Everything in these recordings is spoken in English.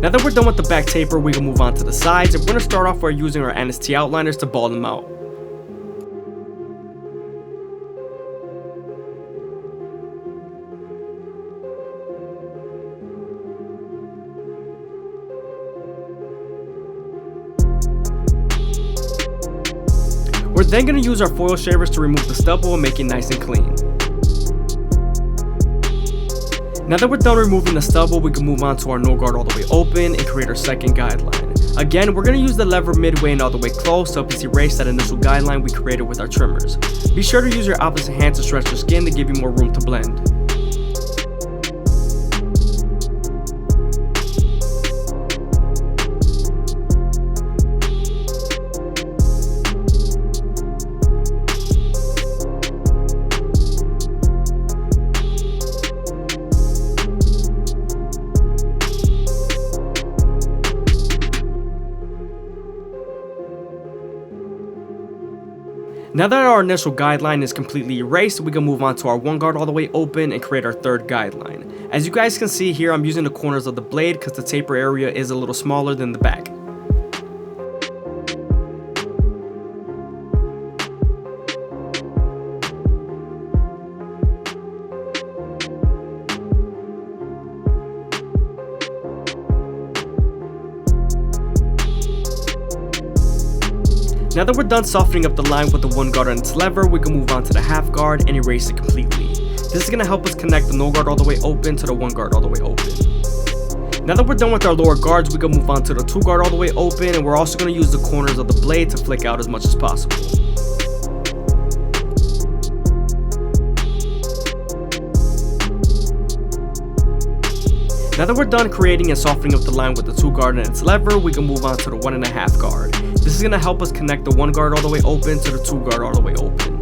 Now that we're done with the back taper, we can move on to the sides, and we're going to start off by using our NST outliners to ball them out. We're then going to use our foil shavers to remove the stubble and make it nice and clean. Now that we're done removing the stubble, we can move on to our no guard all the way open and create our second guideline. Again, we're going to use the lever midway and all the way close to help us erase that initial guideline we created with our trimmers. Be sure to use your opposite hand to stretch your skin to give you more room to blend. Now that our initial guideline is completely erased, we can move on to our one guard all the way open and create our third guideline. As you guys can see here, I'm using the corners of the blade because the taper area is a little smaller than the back. Now that we're done softening up the line with the one guard on its lever, we can move on to the half guard and erase it completely. This is going to help us connect the no guard all the way open to the one guard all the way open. Now that we're done with our lower guards, we can move on to the two guard all the way open, and we're also going to use the corners of the blade to flick out as much as possible. Now that we're done creating and softening up the line with the two guard and its lever, we can move on to the 1.5 guard. This is going to help us connect the one guard all the way open to the two guard all the way open.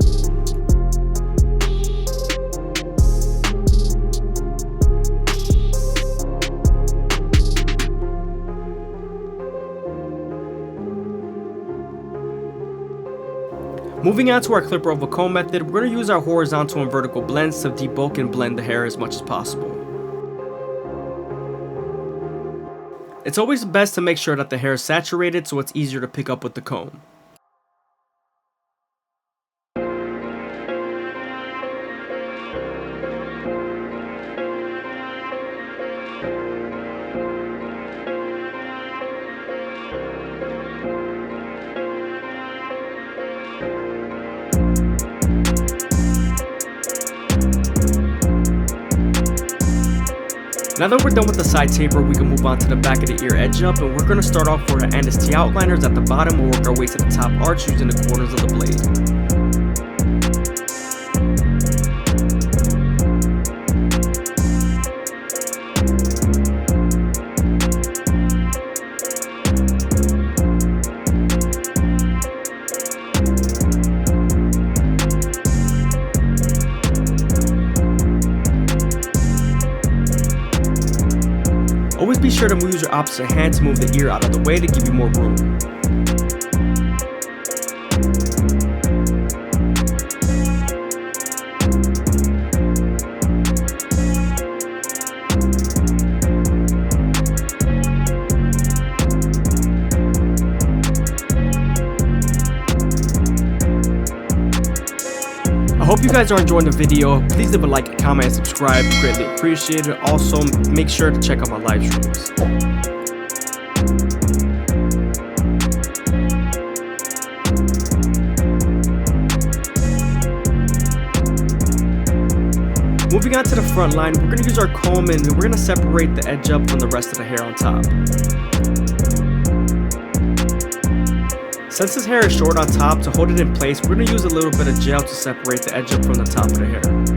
Moving on to our clipper over comb method, we're going to use our horizontal and vertical blends to debulk and blend the hair as much as possible. It's always best to make sure that the hair is saturated so it's easier to pick up with the comb. Now that we're done with the side taper, we can move on to the back of the ear edge up, and we're going to start off with our NST outliners at the bottom and work our way to the top arch using the corners of the blade. Always be sure to use your opposite hand to move the ear out of the way to give you more room. I hope you guys are enjoying the video. Please leave a like, comment, and subscribe. Greatly appreciated. Also, make sure to check out my live streams. Moving on to the front line, we're going to use our comb and we're going to separate the edge up from the rest of the hair on top. Since this hair is short on top, to hold it in place, we're going to use a little bit of gel to separate the edge up from the top of the hair.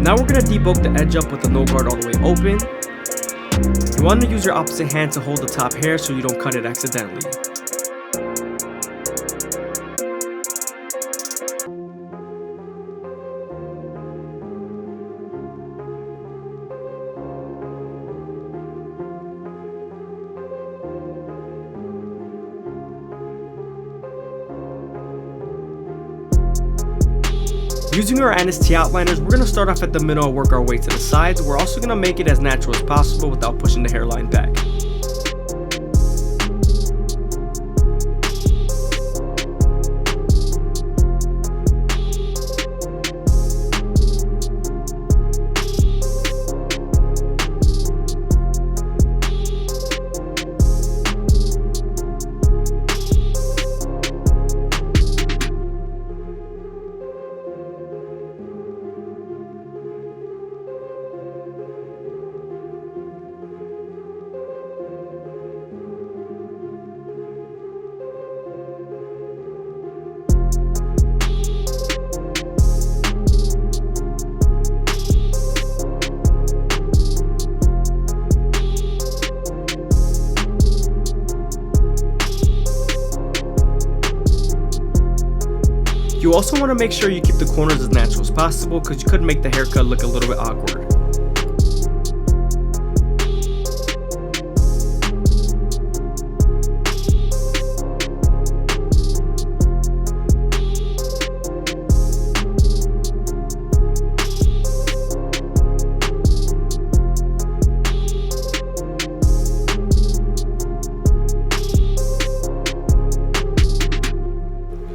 Now we're going to debulk the edge up with the no guard all the way open. You want to use your opposite hand to hold the top hair so you don't cut it accidentally. Using our NST outliners, we're going to start off at the middle and work our way to the sides. We're also going to make it as natural as possible without pushing the hairline back. You also want to make sure you keep the corners as natural as possible because you could make the haircut look a little bit awkward.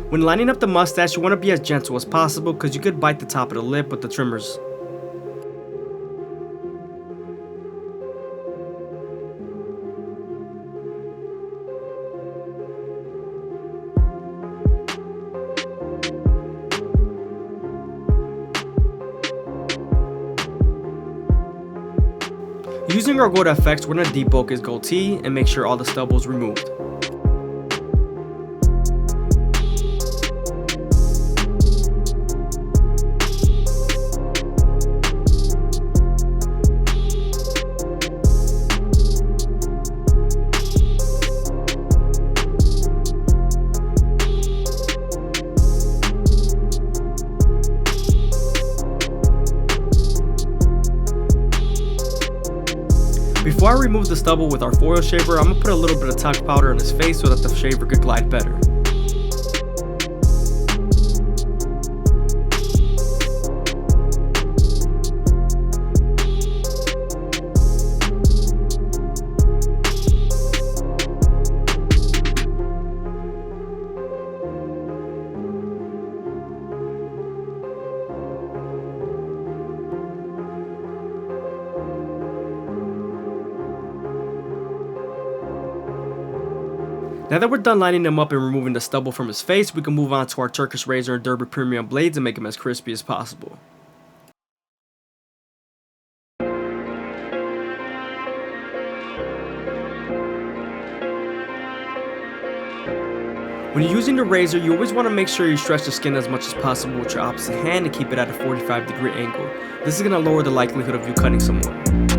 When lining up the mustache, you want to be as gentle as possible because you could bite the top of the lip with the trimmers. Using our gold FX, we're going to debulk his goatee and make sure all the stubble is removed. Before I remove the stubble with our foil shaver, I'm going to put a little bit of talc powder on his face so that the shaver could glide better. Now that we're done lining him up and removing the stubble from his face, we can move on to our Turkish razor and Derby Premium blades and make him as crispy as possible. When you're using the razor, you always want to make sure you stretch the skin as much as possible with your opposite hand and keep it at a 45-degree angle. This is going to lower the likelihood of you cutting someone.